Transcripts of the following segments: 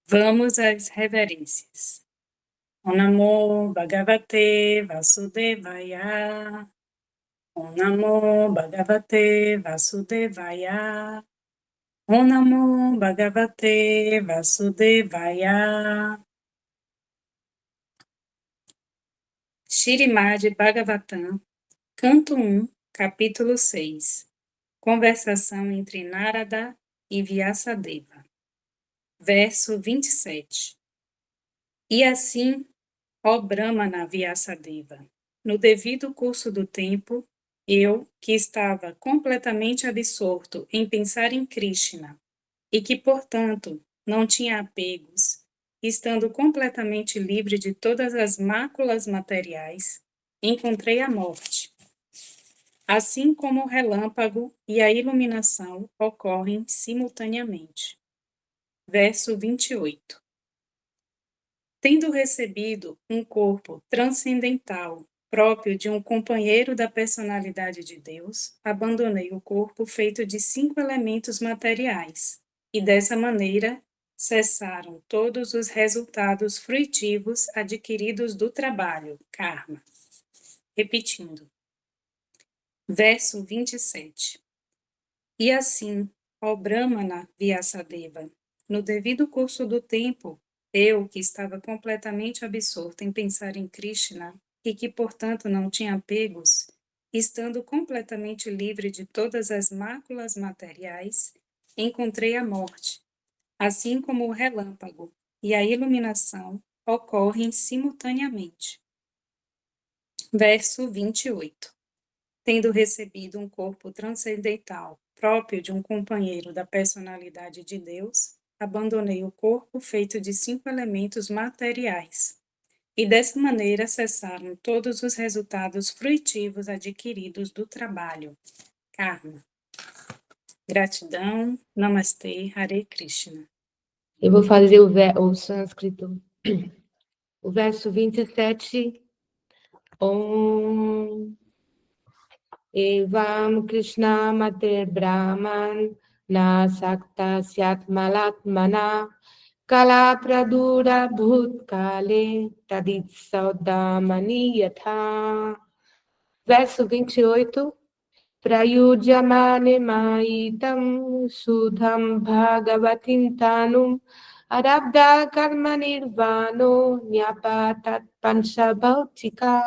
Vamos às reverências. Om Namo Bhagavate Vasudevaya. Om Namo Bhagavate Vasudevaya. Om Namo Bhagavate Vasudevaya. Shrimad Bhagavatam, Canto 1, Capítulo 6. Conversação entre Narada e Vyasadeva. Verso 27. E assim, ó Brahmana Vyasadeva, no devido curso do tempo, eu, que estava completamente absorto em pensar em Krishna, e que, portanto, não tinha apegos, estando completamente livre de todas as máculas materiais, encontrei a morte. Assim como o relâmpago e a iluminação ocorrem simultaneamente. Verso 28. Tendo recebido um corpo transcendental próprio de um companheiro da personalidade de Deus, abandonei o corpo feito de 5 elementos materiais, e dessa maneira cessaram todos os resultados fruitivos adquiridos do trabalho, karma. Repetindo. Verso 27. E assim, ó Brahmana Vyasadeva, no devido curso do tempo, eu, que estava completamente absorto em pensar em Krishna e que, portanto, não tinha apegos, estando completamente livre de todas as máculas materiais, encontrei a morte, assim como o relâmpago e a iluminação ocorrem simultaneamente. Verso 28. Tendo recebido um corpo transcendental próprio de um companheiro da personalidade de Deus, abandonei o corpo feito de 5 elementos materiais, e dessa maneira cessaram todos os resultados fruitivos adquiridos do trabalho, karma. Gratidão, Namastê, Hare Krishna. Eu vou fazer o sânscrito. O verso 27. Om Evam Krishna Mater Brahman Na Sakta Syat Malatmana Kala Pradura Bhutkale Tadit Saudamani Yatha. Verso 28. Prayujamane Maitam Sudham Bhagavatim Tanum Arabda Karma Nirvano Nyapatat Panchabhautika.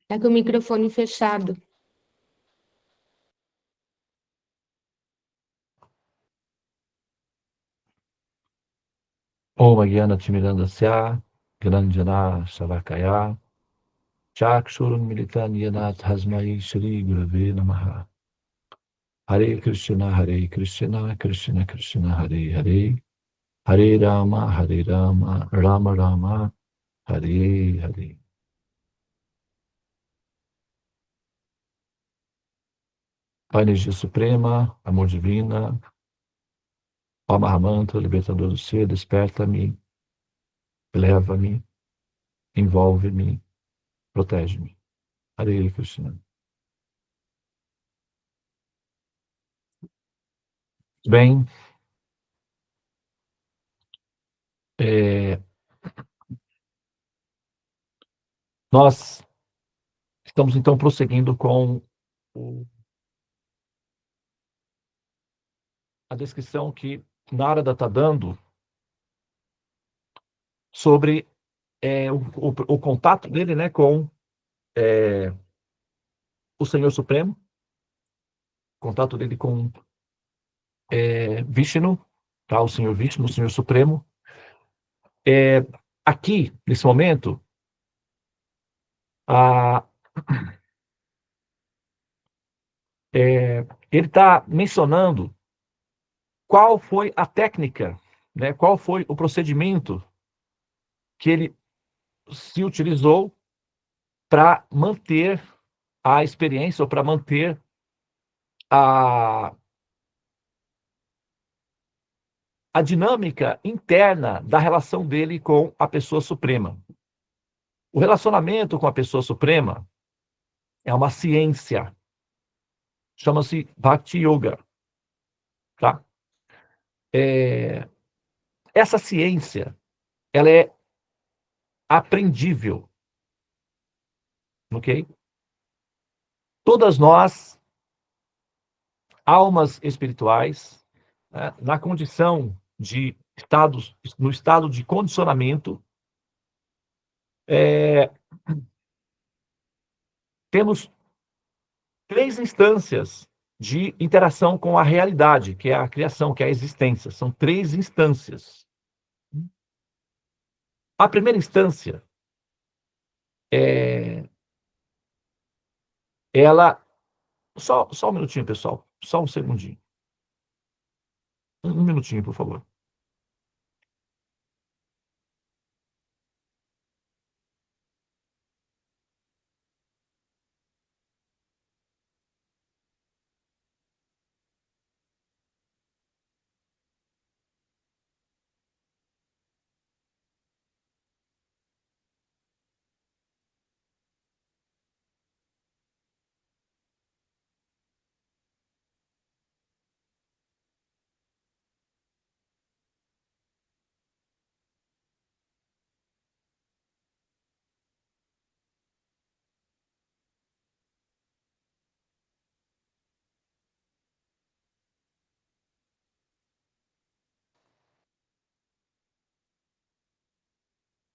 Tá com o microfone fechado. Om Jnana-timirandasya Gyananjana Shalakaya Chakshurun Militan Yana Tasmai Shri Gurave Namaha. Hare Krishna, Krishna Krishna, Hare Hare, Hare Rama, Rama Rama, Hare Hare. Pai, energia suprema, amor divina, ó Mahamantra, libertador do ser, desperta-me, eleva-me, envolve-me, protege-me. Hare Krishna. Bem, nós estamos então prosseguindo com a descrição que Narada está dando sobre o contato dele, né, com o Senhor Supremo, contato dele com Vishnu, tá, o Senhor Vishnu, o Senhor Supremo. Aqui, nesse momento, ele está mencionando qual foi a técnica, né? Qual foi o procedimento que ele se utilizou para manter a experiência ou para manter a dinâmica interna da relação dele com a pessoa suprema. O relacionamento com a pessoa suprema é uma ciência. Chama-se Bhakti Yoga. Tá? Essa ciência, ela é aprendível. Ok? Todas nós, almas espirituais, né, na condição de estados, no estado de condicionamento, temos 3 instâncias de interação com a realidade, que é a criação, que é a existência. São 3 instâncias. A primeira instância, ela... Só um minutinho, pessoal. Só um segundinho. Um minutinho, por favor.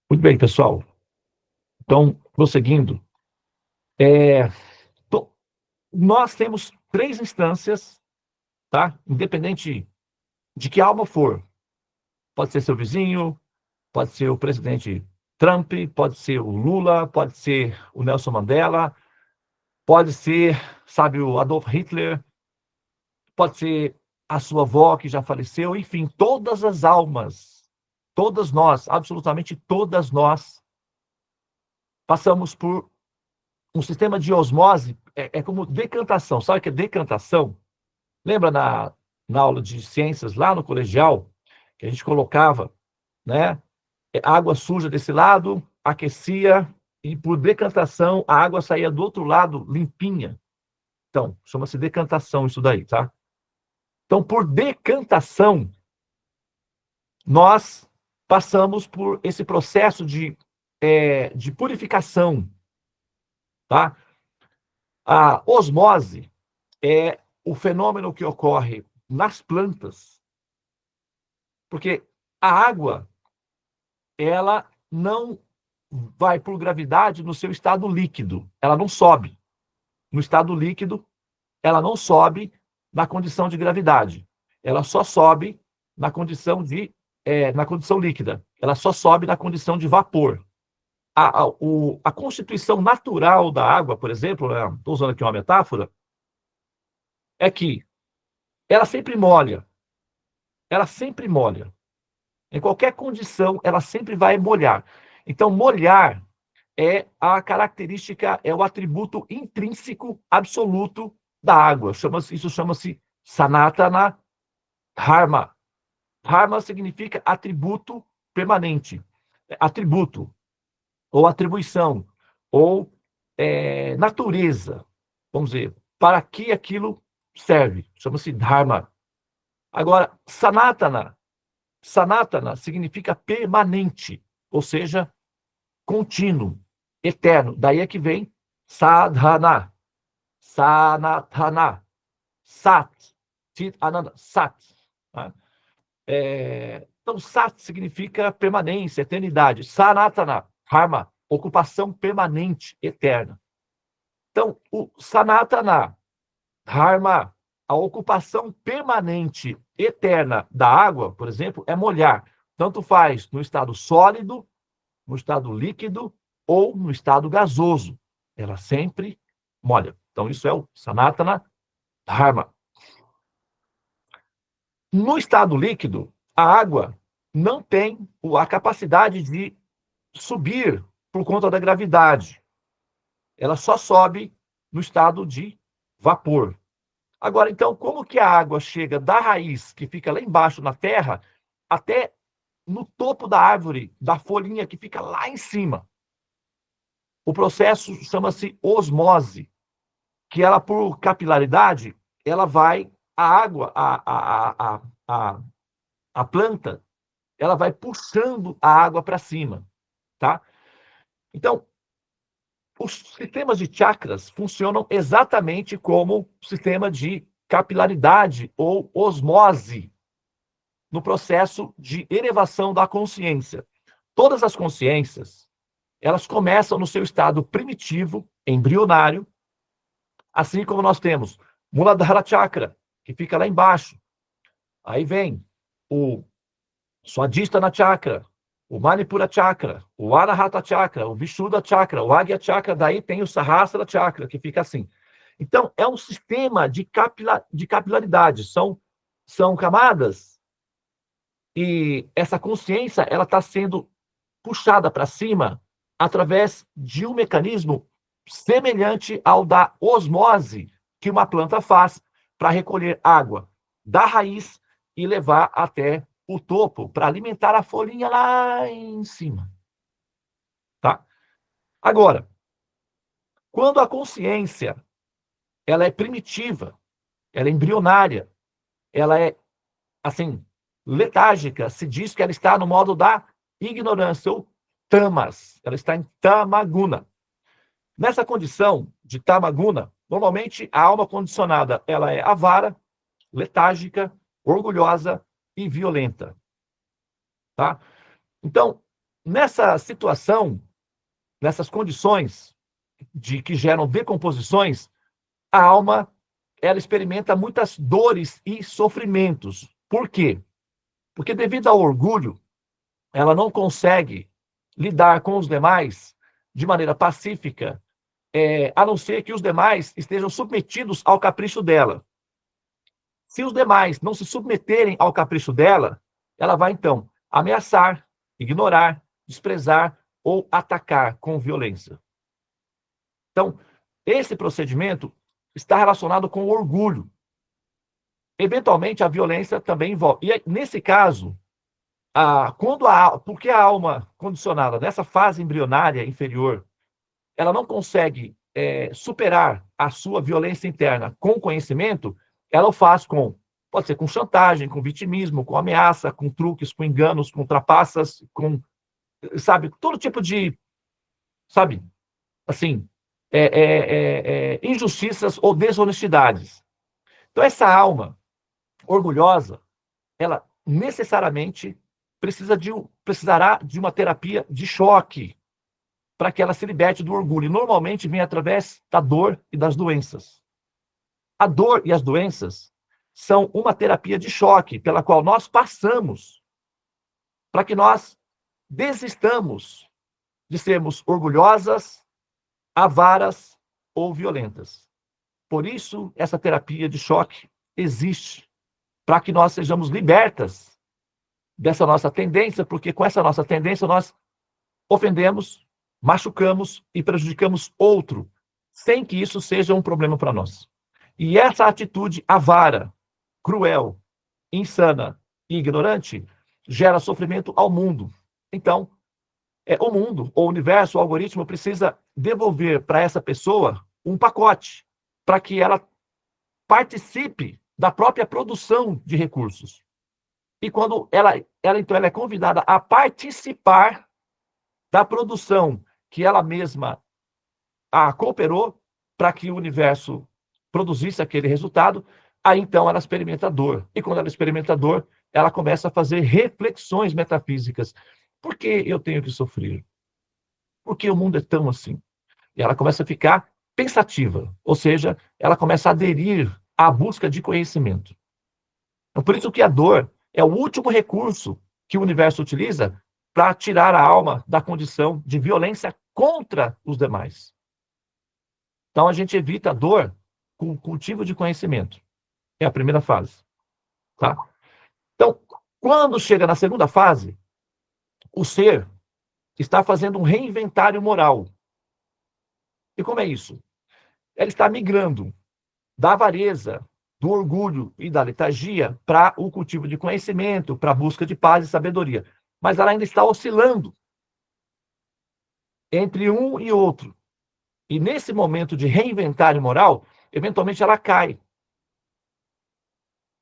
Muito bem, pessoal. Então, prosseguindo, nós temos 3 instâncias, tá? Independente de que alma for. Pode ser seu vizinho, pode ser o presidente Trump, pode ser o Lula, pode ser o Nelson Mandela, pode ser, sabe, o Adolf Hitler, pode ser a sua avó que já faleceu, enfim, todas as almas, todas nós, absolutamente todas nós, passamos por um sistema de osmose, é como decantação. Sabe o que é decantação? Lembra na aula de ciências, lá no colegial, que a gente colocava, né, água suja desse lado, aquecia, e por decantação a água saía do outro lado limpinha. Então, chama-se decantação isso daí, tá? Então, por decantação, nós passamos por esse processo de purificação, tá? A osmose é o fenômeno que ocorre nas plantas, porque a água, ela não vai por gravidade no seu estado líquido, ela não sobe. No estado líquido, ela não sobe na condição de gravidade, ela só sobe na condição na condição líquida, ela só sobe na condição de vapor. A constituição natural da água, por exemplo, estou usando aqui uma metáfora, é que ela sempre molha. Ela sempre molha. Em qualquer condição, ela sempre vai molhar. Então, molhar é a característica, é o atributo intrínseco absoluto da água. Isso chama-se Sanatana Dharma. Dharma significa atributo permanente. Atributo, ou atribuição, ou natureza. Vamos dizer, para que aquilo serve. Chama-se Dharma. Agora, Sanatana. Sanatana significa permanente, ou seja, contínuo, eterno. Daí é que vem sadhana, sanatana, sat, chit ananda, sat. Tá? Então, sat significa permanência, eternidade. Sanatana, karma, ocupação permanente, eterna. Então, o sanatana, dharma, a ocupação permanente, eterna da água, por exemplo, é molhar. Tanto faz no estado sólido, no estado líquido ou no estado gasoso. Ela sempre molha. Então, isso é o Sanatana Dharma. No estado líquido, a água não tem a capacidade de subir por conta da gravidade. Ela só sobe no estado de vapor. Agora, então, como que a água chega da raiz, que fica lá embaixo na terra, até no topo da árvore, da folhinha que fica lá em cima? O processo chama-se osmose, que ela, por capilaridade, ela vai, a água, a planta, ela vai puxando a água para cima, tá? Então, os sistemas de chakras funcionam exatamente como o sistema de capilaridade ou osmose no processo de elevação da consciência. Todas as consciências, elas começam no seu estado primitivo, embrionário, assim como nós temos Muladhara Chakra, que fica lá embaixo. Aí vem o Swadhisthana Chakra, o Manipura Chakra, o Anahata Chakra, o Vishuddha Chakra, o Agya Chakra, daí tem o Sahasrara Chakra, que fica assim. Então, é um sistema de capilaridade, são camadas, e essa consciência ela está sendo puxada para cima através de um mecanismo semelhante ao da osmose que uma planta faz para recolher água da raiz e levar até o topo para alimentar a folhinha lá em cima, tá? Agora, quando a consciência ela é primitiva, ela é embrionária, ela é assim letárgica, se diz que ela está no modo da ignorância ou tamas, ela está em tamaguna. Nessa condição de tamaguna, normalmente a alma condicionada ela é avara, letárgica, orgulhosa e violenta, tá? Então, nessa situação, nessas condições de que geram decomposições, a alma ela experimenta muitas dores e sofrimentos. Por quê? Porque devido ao orgulho, ela não consegue lidar com os demais de maneira pacífica, a não ser que os demais estejam submetidos ao capricho dela. Se os demais não se submeterem ao capricho dela, ela vai então ameaçar, ignorar, desprezar ou atacar com violência. Então, esse procedimento está relacionado com o orgulho. Eventualmente, a violência também envolve. E nesse caso, porque a alma condicionada nessa fase embrionária inferior, ela não consegue superar a sua violência interna com conhecimento, ela o faz pode ser com chantagem, com vitimismo, com ameaça, com truques, com enganos, com trapaças, com, sabe, todo tipo de, sabe, assim, injustiças ou desonestidades. Então, essa alma orgulhosa, ela necessariamente precisará de uma terapia de choque para que ela se liberte do orgulho. E normalmente vem através da dor e das doenças. A dor e as doenças são uma terapia de choque pela qual nós passamos para que nós desistamos de sermos orgulhosas, avaras ou violentas. Por isso, essa terapia de choque existe, para que nós sejamos libertas dessa nossa tendência, porque com essa nossa tendência nós ofendemos, machucamos e prejudicamos outro, sem que isso seja um problema para nós. E essa atitude avara, cruel, insana e ignorante gera sofrimento ao mundo. Então, o mundo, o universo, o algoritmo precisa devolver para essa pessoa um pacote para que ela participe da própria produção de recursos. E quando então, ela é convidada a participar da produção que ela mesma cooperou para que o universo produzisse aquele resultado, aí então ela experimenta dor. E quando ela experimenta dor, ela começa a fazer reflexões metafísicas. Por que eu tenho que sofrer? Por que o mundo é tão assim? E ela começa a ficar pensativa, ou seja, ela começa a aderir à busca de conhecimento. Então, por isso que a dor é o último recurso que o universo utiliza para tirar a alma da condição de violência contra os demais. Então, a gente evita a dor com o cultivo de conhecimento. É a primeira fase. Tá? Quando chega na segunda fase, o ser está fazendo um reinventário moral. E como é isso? Ele está migrando da avareza, do orgulho e da letargia para o cultivo de conhecimento, para a busca de paz e sabedoria. Mas ela ainda está oscilando entre um e outro. E nesse momento de reinventário moral, eventualmente ela cai.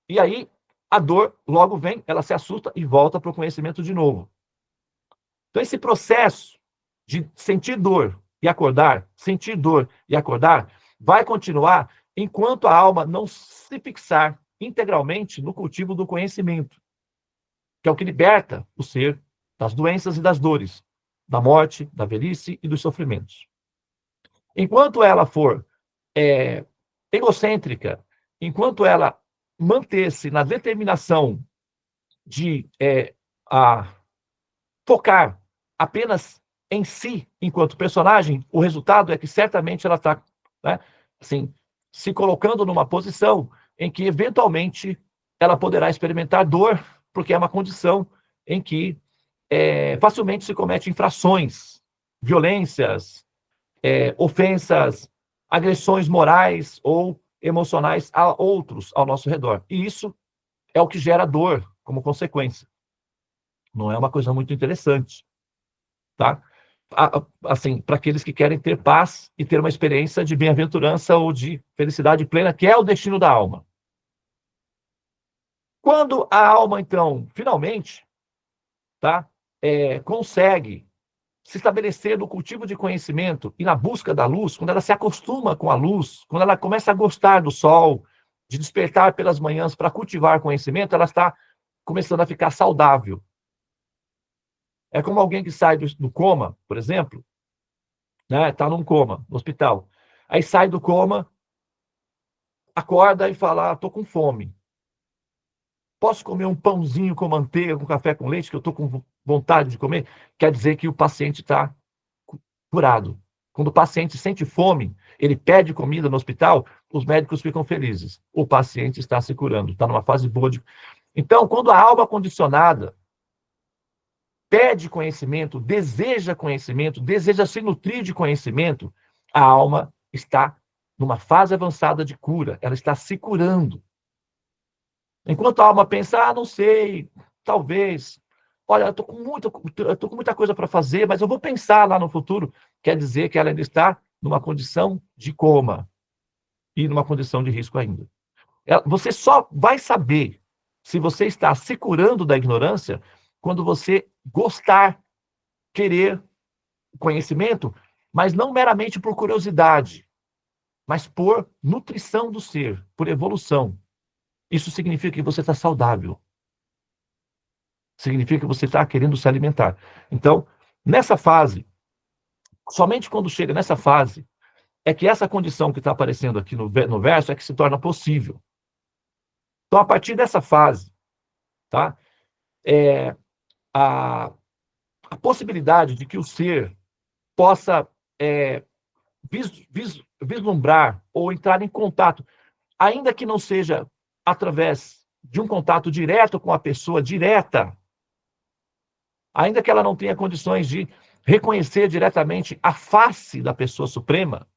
E aí a dor logo vem, ela se assusta e volta para o conhecimento de novo. Então esse processo de sentir dor e acordar, sentir dor e acordar, vai continuar enquanto a alma não se fixar integralmente no cultivo do conhecimento, que é o que liberta o ser das doenças e das dores, da morte, da velhice e dos sofrimentos. Enquanto ela for egocêntrica, enquanto ela manter-se na determinação de focar apenas em si, enquanto personagem, o resultado é que certamente ela está, né, assim, se colocando numa posição em que, eventualmente, ela poderá experimentar dor, porque é uma condição em que facilmente se comete infrações, violências, ofensas, agressões morais ou emocionais a outros ao nosso redor. E isso é o que gera dor como consequência. Não é uma coisa muito interessante, tá? Assim, para aqueles que querem ter paz e ter uma experiência de bem-aventurança ou de felicidade plena, que é o destino da alma. Quando a alma, então, finalmente, tá, consegue se estabelecer no cultivo de conhecimento e na busca da luz, quando ela se acostuma com a luz, quando ela começa a gostar do sol, de despertar pelas manhãs para cultivar conhecimento, ela está começando a ficar saudável. É como alguém que sai do coma, por exemplo, né? Está num coma, no hospital. Aí sai do coma, acorda e fala, estou com fome. Posso comer um pãozinho com manteiga, com café com leite, que eu estou com vontade de comer? Quer dizer que o paciente está curado. Quando o paciente sente fome, ele pede comida no hospital, os médicos ficam felizes. O paciente está se curando, está numa fase boa de... Então, quando a alma condicionada pede conhecimento, deseja se nutrir de conhecimento, a alma está numa fase avançada de cura, ela está se curando. Enquanto a alma pensa, não sei, talvez, olha, eu estou com muita coisa para fazer, mas eu vou pensar lá no futuro, quer dizer que ela ainda está numa condição de coma e numa condição de risco ainda. Você só vai saber se você está se curando da ignorância quando você gostar, querer conhecimento, mas não meramente por curiosidade, mas por nutrição do ser, por evolução. Isso significa que você está saudável. Significa que você está querendo se alimentar. Então, nessa fase, somente quando chega nessa fase, é que essa condição que está aparecendo aqui no verso é que se torna possível. Então, a partir dessa fase, tá? A possibilidade de que o ser possa vislumbrar ou entrar em contato, ainda que não seja através de um contato direto com a pessoa direta, ainda que ela não tenha condições de reconhecer diretamente a face da pessoa suprema,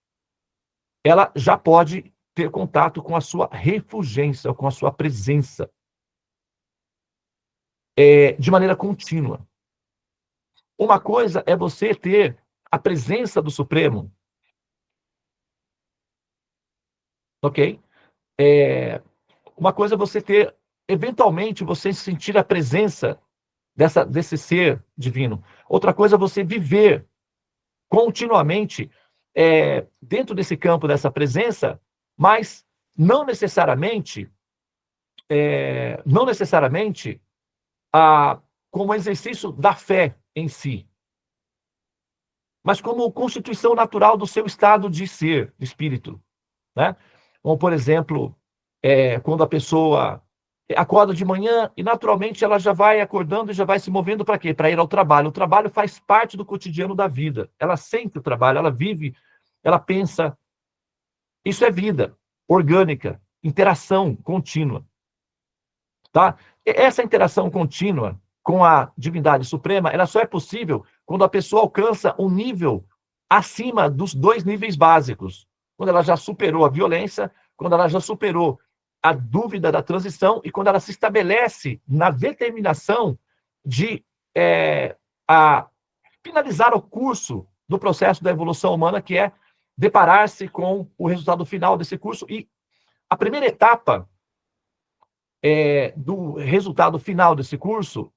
ela já pode ter contato com a sua refulgência, com a sua presença, de maneira contínua. Uma coisa é você ter a presença do Supremo, ok? Uma coisa é você ter, eventualmente, você sentir a presença desse ser divino. Outra coisa é você viver continuamente dentro desse campo dessa presença, mas não necessariamente como exercício da fé em si, mas como constituição natural do seu estado de ser, de espírito, né? Como, por exemplo, quando a pessoa acorda de manhã e, naturalmente, ela já vai acordando e já vai se movendo para quê? Para ir ao trabalho. O trabalho faz parte do cotidiano da vida. Ela sente o trabalho, ela vive, ela pensa. Isso é vida orgânica, interação contínua. Tá? Essa interação contínua com a divindade suprema, ela só é possível quando a pessoa alcança um nível acima dos 2 níveis básicos. Quando ela já superou a violência, quando ela já superou a dúvida da transição e quando ela se estabelece na determinação de a finalizar o curso do processo da evolução humana, que é deparar-se com o resultado final desse curso. E a primeira etapa do resultado final desse curso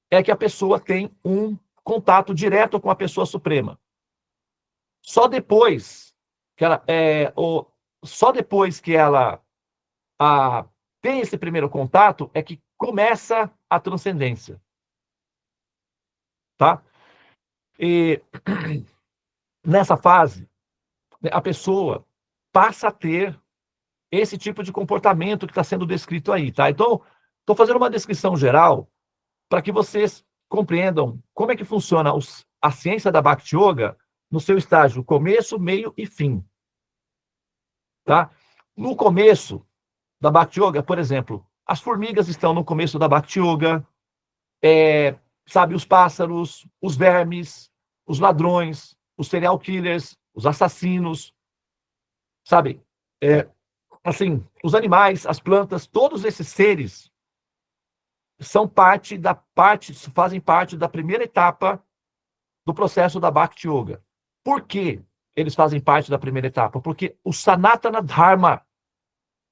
é que a pessoa tem um contato direto com a pessoa suprema. Só depois que ela, só depois que ela tem esse primeiro contato é que começa a transcendência. Tá? E nessa fase, a pessoa passa a ter esse tipo de comportamento que está sendo descrito aí. Tá? Então, estou fazendo uma descrição geral para que vocês compreendam como é que funciona a ciência da Bhakti Yoga no seu estágio começo, meio e fim. Tá? No começo da Bhakti Yoga, por exemplo, as formigas estão no começo da Bhakti Yoga, sabe, os pássaros, os vermes, os ladrões, os serial killers, os assassinos, sabe? Assim, os animais, as plantas, todos esses seres fazem parte da primeira etapa do processo da Bhakti Yoga. Por que eles fazem parte da primeira etapa? Porque o Sanatana Dharma,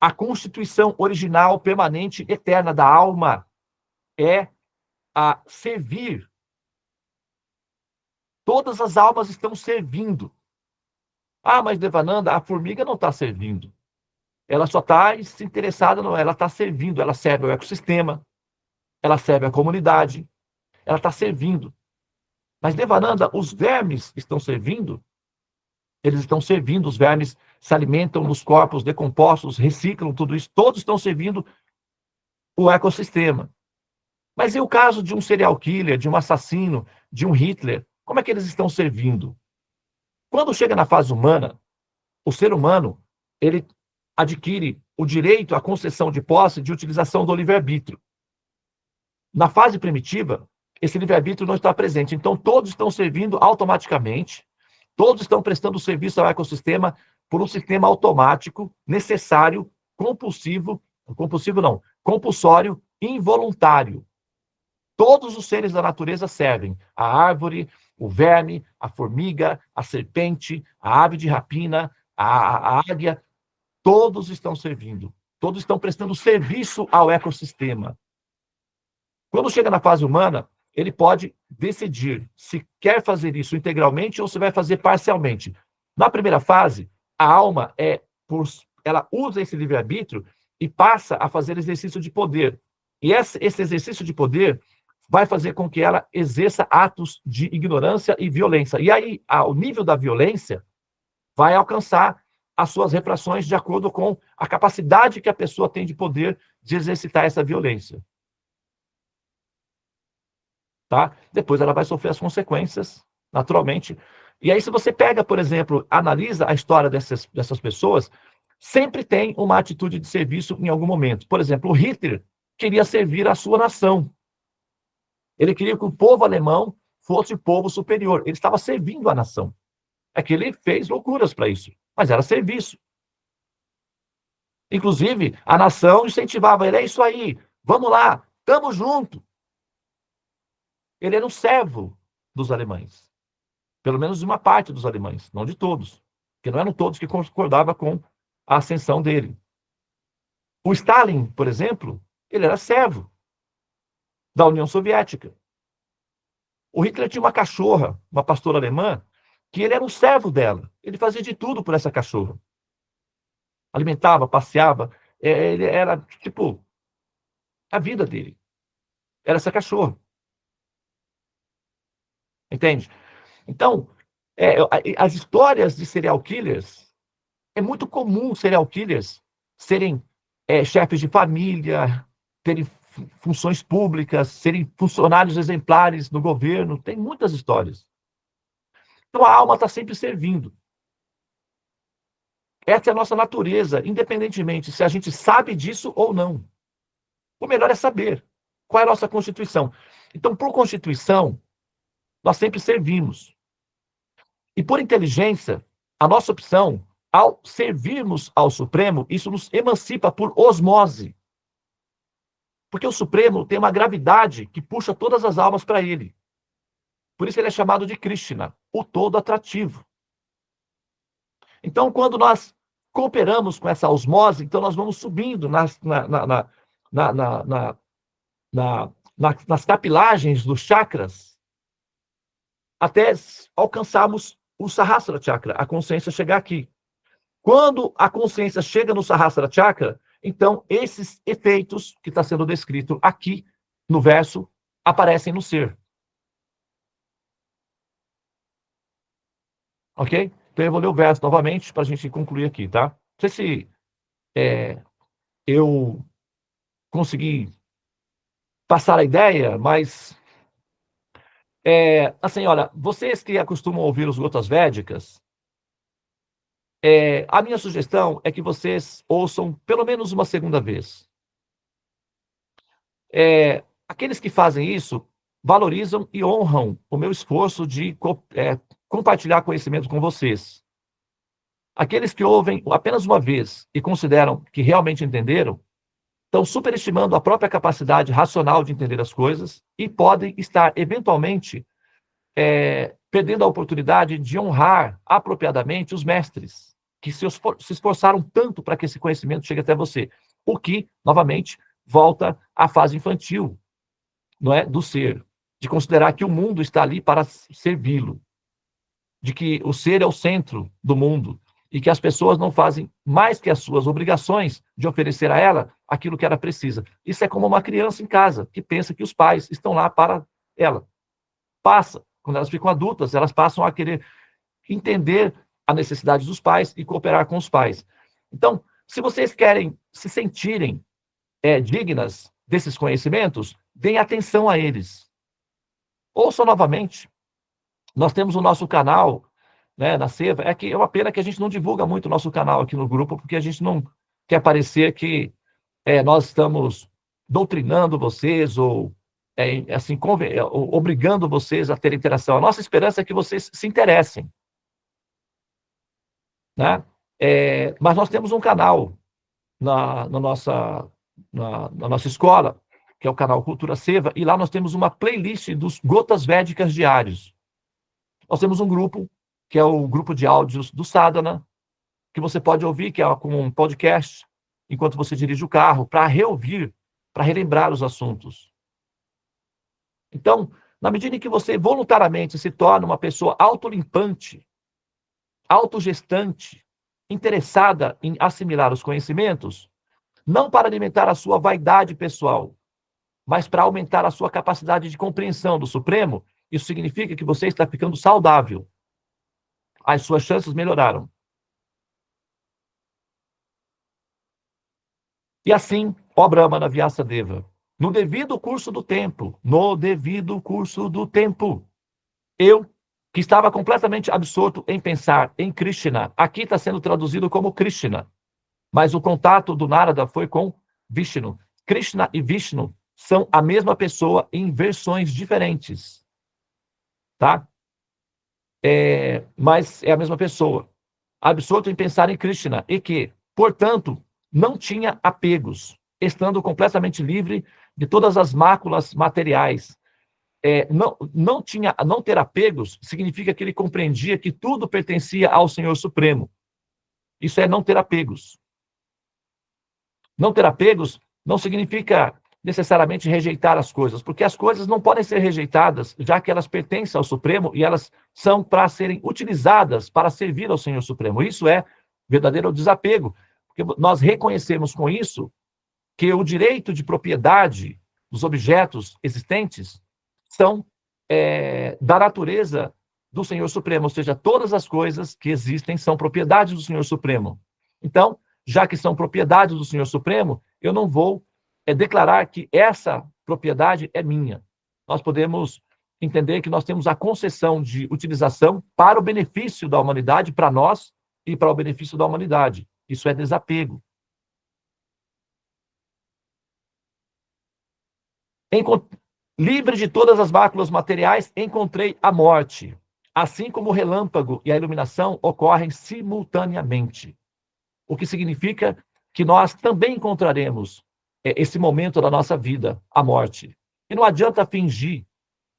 a constituição original, permanente, eterna da alma, é a servir. Todas as almas estão servindo. Ah, mas Devananda, a formiga não está servindo. Ela só está interessada, ela está servindo, ela serve ao ecossistema, ela serve à comunidade, ela está servindo. Mas, Devananda, os vermes estão servindo? Eles estão servindo, os vermes se alimentam nos corpos decompostos, reciclam tudo isso, todos estão servindo o ecossistema. Mas e o caso de um serial killer, de um assassino, de um Hitler? Como é que eles estão servindo? Quando chega na fase humana, o ser humano, ele adquire o direito à concessão de posse de utilização do livre-arbítrio. Na fase primitiva, esse livre-arbítrio não está presente. Então, todos estão servindo automaticamente, todos estão prestando serviço ao ecossistema por um sistema automático, necessário, compulsório, involuntário. Todos os seres da natureza servem. A árvore, o verme, a formiga, a serpente, a ave de rapina, a águia, todos estão servindo. Todos estão prestando serviço ao ecossistema. Quando chega na fase humana, ele pode decidir se quer fazer isso integralmente ou se vai fazer parcialmente. Na primeira fase, a alma ela usa esse livre-arbítrio e passa a fazer exercício de poder. E esse exercício de poder vai fazer com que ela exerça atos de ignorância e violência. E aí, o nível da violência vai alcançar as suas refrações de acordo com a capacidade que a pessoa tem de poder de exercitar essa violência. Tá? Depois ela vai sofrer as consequências, naturalmente. E aí, se você pega, por exemplo, analisa a história dessas pessoas, sempre tem uma atitude de serviço em algum momento. Por exemplo, o Hitler queria servir a sua nação. Ele queria que o povo alemão fosse o povo superior. Ele estava servindo a nação. É que ele fez loucuras para isso, mas era serviço. Inclusive, a nação incentivava ele, é isso aí, vamos lá, estamos juntos. Ele era um servo dos alemães. Pelo menos de uma parte dos alemães, não de todos. Porque não eram todos que concordavam com a ascensão dele. O Stalin, por exemplo, ele era servo da União Soviética. O Hitler tinha uma cachorra, uma pastora alemã, que ele era um servo dela. Ele fazia de tudo por essa cachorra. Alimentava, passeava. Ele era, tipo, a vida dele. Era essa cachorra. Entende? Então, as histórias de serial killers, é muito comum serial killers serem chefes de família, terem funções públicas, serem funcionários exemplares do governo. Tem muitas histórias. Então, a alma está sempre servindo. Essa é a nossa natureza, independentemente se a gente sabe disso ou não. O melhor é saber qual é a nossa constituição. Então, por constituição, nós sempre servimos. E por inteligência, a nossa opção, ao servirmos ao Supremo, isso nos emancipa por osmose. Porque o Supremo tem uma gravidade que puxa todas as almas para ele. Por isso ele é chamado de Krishna, o todo atrativo. Então, quando nós cooperamos com essa osmose, então nós vamos subindo nas capilagens dos chakras até alcançarmos o Sahasrara Chakra, a consciência chegar aqui. Quando a consciência chega no Sahasrara Chakra, então esses efeitos que está sendo descrito aqui no verso aparecem no ser. Ok? Então eu vou ler o verso novamente para a gente concluir aqui, tá? Não sei se eu consegui passar a ideia, mas assim, olha, vocês que acostumam ouvir os Gotas Védicas, a minha sugestão é que vocês ouçam pelo menos uma segunda vez. Aqueles que fazem isso valorizam e honram o meu esforço de compartilhar conhecimento com vocês. Aqueles que ouvem apenas uma vez e consideram que realmente entenderam, estão superestimando a própria capacidade racional de entender as coisas e podem estar, eventualmente, perdendo a oportunidade de honrar apropriadamente os mestres, que se esforçaram tanto para que esse conhecimento chegue até você. O que, novamente, volta à fase infantil, não é, do ser, de considerar que o mundo está ali para servi-lo, de que o ser é o centro do mundo e que as pessoas não fazem mais que as suas obrigações de oferecer a ela aquilo que ela precisa. Isso é como uma criança em casa, que pensa que os pais estão lá para ela. Quando elas ficam adultas, elas passam a querer entender a necessidade dos pais e cooperar com os pais. Então, se vocês querem se sentirem dignas desses conhecimentos, deem atenção a eles. Ouçam novamente. Nós temos o nosso canal, né, na Seva. É uma pena que a gente não divulga muito o nosso canal aqui no grupo, porque a gente não quer parecer que nós estamos doutrinando vocês ou assim, obrigando vocês a ter interação. A nossa esperança é que vocês se interessem. Né? Mas nós temos um canal na nossa escola, que é o canal Cultura Seva, e lá nós temos uma playlist dos Gotas Védicas diários. Nós temos um grupo, que é o grupo de áudios do Sadhana, que você pode ouvir, que é como um podcast, enquanto você dirige o carro, para reouvir, para relembrar os assuntos. Então, na medida em que você voluntariamente se torna uma pessoa autolimpante, autogestante, interessada em assimilar os conhecimentos, não para alimentar a sua vaidade pessoal, mas para aumentar a sua capacidade de compreensão do Supremo, isso significa que você está ficando saudável. As suas chances melhoraram. E assim, ó Brahmana Vyasadeva, no devido curso do tempo, eu, que estava completamente absorto em pensar em Krishna, aqui está sendo traduzido como Krishna, mas o contato do Narada foi com Vishnu. Krishna e Vishnu são a mesma pessoa em versões diferentes. Tá? Mas é a mesma pessoa. Absorto em pensar em Krishna e que, portanto, não tinha apegos, estando completamente livre de todas as máculas materiais. Não ter apegos significa que ele compreendia que tudo pertencia ao Senhor Supremo. Isso é não ter apegos. Não ter apegos não significa necessariamente rejeitar as coisas, porque as coisas não podem ser rejeitadas, já que elas pertencem ao Supremo e elas são para serem utilizadas para servir ao Senhor Supremo. Isso é verdadeiro desapego, porque nós reconhecemos com isso que o direito de propriedade dos objetos existentes são da natureza do Senhor Supremo, ou seja, todas as coisas que existem são propriedades do Senhor Supremo. Então, já que são propriedades do Senhor Supremo, eu não vou declarar que essa propriedade é minha. Nós podemos entender que nós temos a concessão de utilização para o benefício da humanidade, para nós e para o benefício da humanidade. Isso é desapego. Livre de todas as máculas materiais, encontrei a morte. Assim como o relâmpago e a iluminação ocorrem simultaneamente. O que significa que nós também encontraremos esse momento da nossa vida, a morte. E não adianta fingir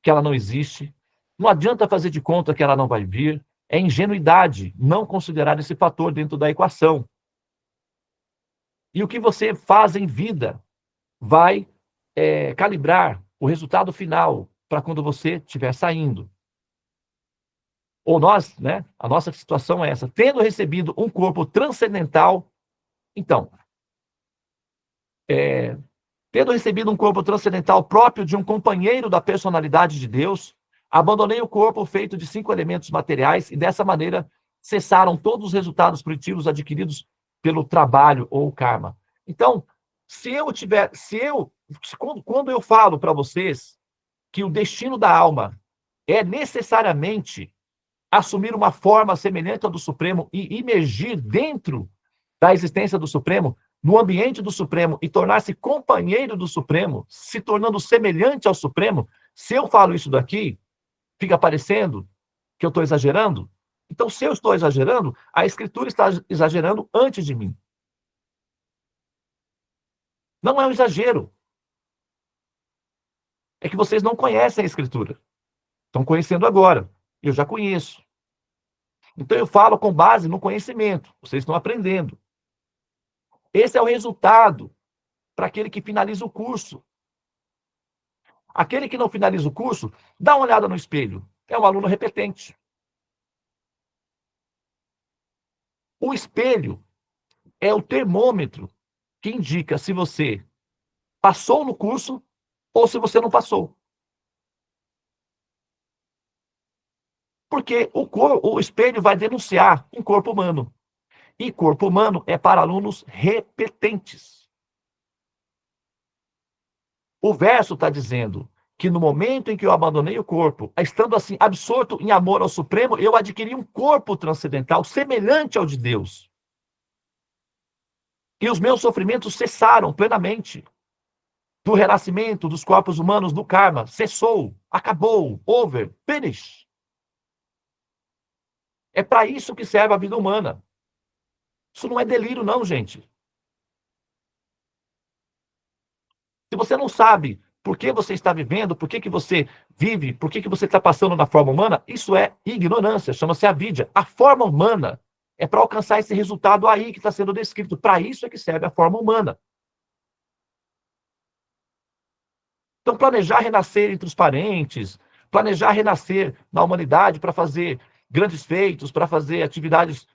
que ela não existe, não adianta fazer de conta que ela não vai vir, é ingenuidade não considerar esse fator dentro da equação. E o que você faz em vida vai calibrar o resultado final para quando você estiver saindo. Ou nós, né? A nossa situação é essa. Tendo recebido um corpo transcendental, então, tendo recebido um corpo transcendental próprio de um companheiro da personalidade de Deus, abandonei o corpo feito de 5 elementos materiais e dessa maneira cessaram todos os resultados primitivos adquiridos pelo trabalho ou karma. Então, quando eu falo para vocês que o destino da alma é necessariamente assumir uma forma semelhante ao do Supremo e imergir dentro da existência do Supremo, no ambiente do Supremo e tornar-se companheiro do Supremo, se tornando semelhante ao Supremo, se eu falo isso daqui, fica parecendo que eu estou exagerando? Então, se eu estou exagerando, a Escritura está exagerando antes de mim. Não é um exagero. É que vocês não conhecem a Escritura. Estão conhecendo agora. Eu já conheço. Então, eu falo com base no conhecimento. Vocês estão aprendendo. Esse é o resultado para aquele que finaliza o curso. Aquele que não finaliza o curso, dá uma olhada no espelho. É um aluno repetente. O espelho é o termômetro que indica se você passou no curso ou se você não passou. Porque o espelho vai denunciar um corpo humano. E corpo humano é para alunos repetentes. O verso está dizendo que no momento em que eu abandonei o corpo, estando assim absorto em amor ao Supremo, eu adquiri um corpo transcendental semelhante ao de Deus. E os meus sofrimentos cessaram plenamente. Do renascimento dos corpos humanos do karma, cessou, acabou, over, finish. É para isso que serve a vida humana. Isso não é delírio, não, gente. Se você não sabe por que você está vivendo, por que você vive, por que você está passando na forma humana, isso é ignorância, chama-se avidya. A forma humana é para alcançar esse resultado aí que está sendo descrito. Para isso é que serve a forma humana. Então, planejar renascer entre os parentes, planejar renascer na humanidade para fazer grandes feitos, para fazer atividades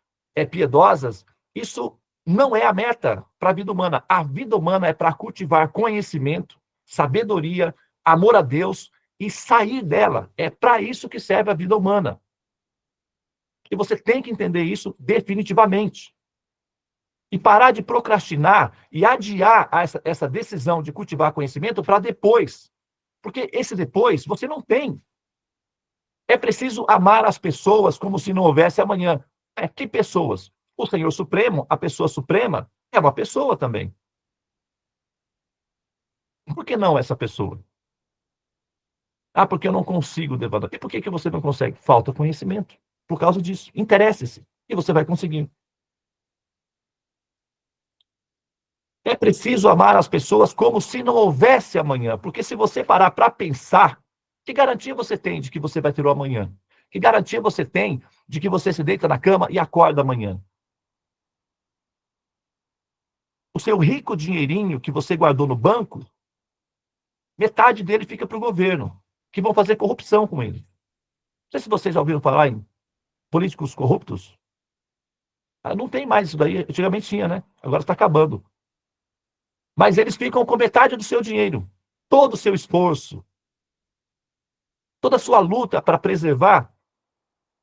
piedosas, isso não é a meta para a vida humana. A vida humana é para cultivar conhecimento, sabedoria, amor a Deus e sair dela. É para isso que serve a vida humana. E você tem que entender isso definitivamente. E parar de procrastinar e adiar essa decisão de cultivar conhecimento para depois. Porque esse depois você não tem. É preciso amar as pessoas como se não houvesse amanhã. Que pessoas? O Senhor Supremo, a pessoa suprema, é uma pessoa também. Por que não essa pessoa? Porque eu não consigo devagar. E por que você não consegue? Falta conhecimento. Por causa disso. Interesse-se. E você vai conseguir. É preciso amar as pessoas como se não houvesse amanhã. Porque se você parar para pensar, que garantia você tem de que você vai ter o amanhã? Que garantia você tem de que você se deita na cama e acorda amanhã? O seu rico dinheirinho que você guardou no banco, metade dele fica para o governo, que vão fazer corrupção com ele. Não sei se vocês já ouviram falar em políticos corruptos. Não tem mais isso daí. Antigamente tinha, né? Agora está acabando. Mas eles ficam com metade do seu dinheiro. Todo o seu esforço, toda a sua luta para preservar,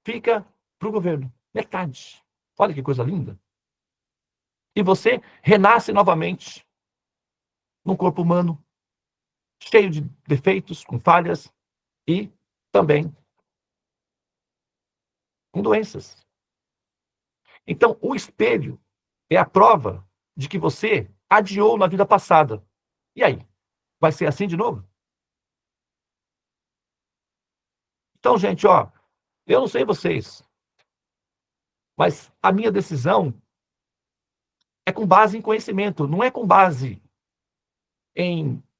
fica para o governo. Metade. Olha que coisa linda. E você renasce novamente num corpo humano, cheio de defeitos, com falhas e também com doenças. Então, o espelho é a prova de que você adiou na vida passada. E aí? Vai ser assim de novo? Então, gente, ó, eu não sei vocês, mas a minha decisão é com base em conhecimento, não é com base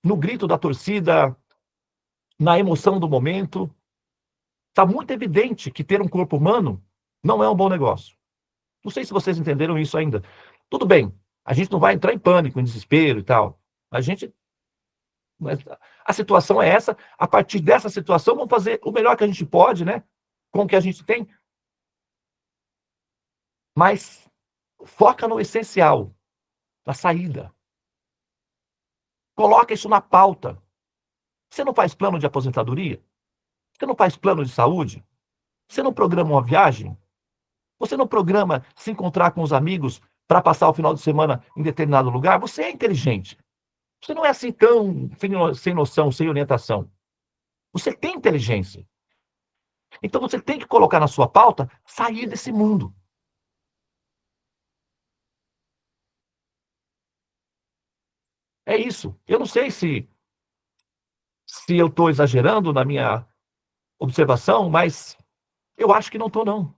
no grito da torcida, na emoção do momento. Está muito evidente que ter um corpo humano não é um bom negócio. Não sei se vocês entenderam isso ainda. Tudo bem, a gente não vai entrar em pânico, em desespero e tal. Mas a situação é essa. A partir dessa situação, vamos fazer o melhor que a gente pode, né? Com o que a gente tem. Mas foca no essencial, na saída. Coloca isso na pauta. Você não faz plano de aposentadoria? Você não faz plano de saúde? Você não programa uma viagem? Você não programa se encontrar com os amigos para passar o final de semana em determinado lugar? Você é inteligente. Você não é assim tão sem noção, sem orientação. Você tem inteligência. Então você tem que colocar na sua pauta sair desse mundo. É isso. Eu não sei se eu estou exagerando na minha observação, mas eu acho que não estou, não.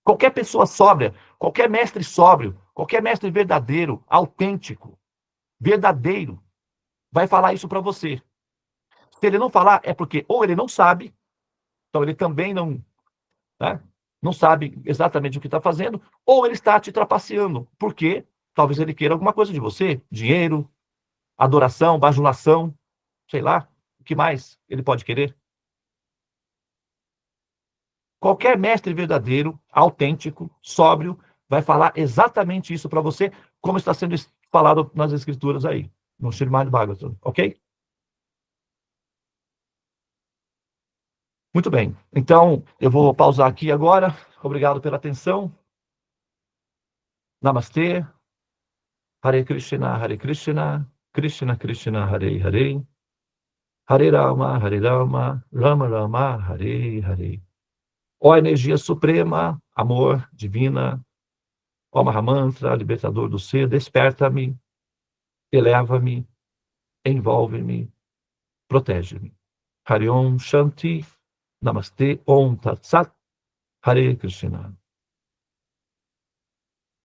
Qualquer pessoa sóbria, qualquer mestre sóbrio, qualquer mestre verdadeiro, autêntico, verdadeiro, vai falar isso para você. Se ele não falar, é porque ou ele não sabe, então ele também não, né, não sabe exatamente o que está fazendo, ou ele está te trapaceando, porque talvez ele queira alguma coisa de você, dinheiro, adoração, bajulação, sei lá, o que mais ele pode querer. Qualquer mestre verdadeiro, autêntico, sóbrio, vai falar exatamente isso para você, como está sendo falado nas escrituras aí, no Srimad Bhagavatam, ok? Muito bem. Então, eu vou pausar aqui agora. Obrigado pela atenção. Namastê. Hare Krishna, Hare Krishna, Krishna Krishna, Hare Hare. Hare Rama, Hare Rama, Rama Rama, Hare Hare. Ó energia suprema, amor, divina, ó Mahamantra, libertador do ser, desperta-me, eleva-me, envolve-me, protege-me. Hare Om Shanti, Namastê, Om Tat Sat, Hare Krishna.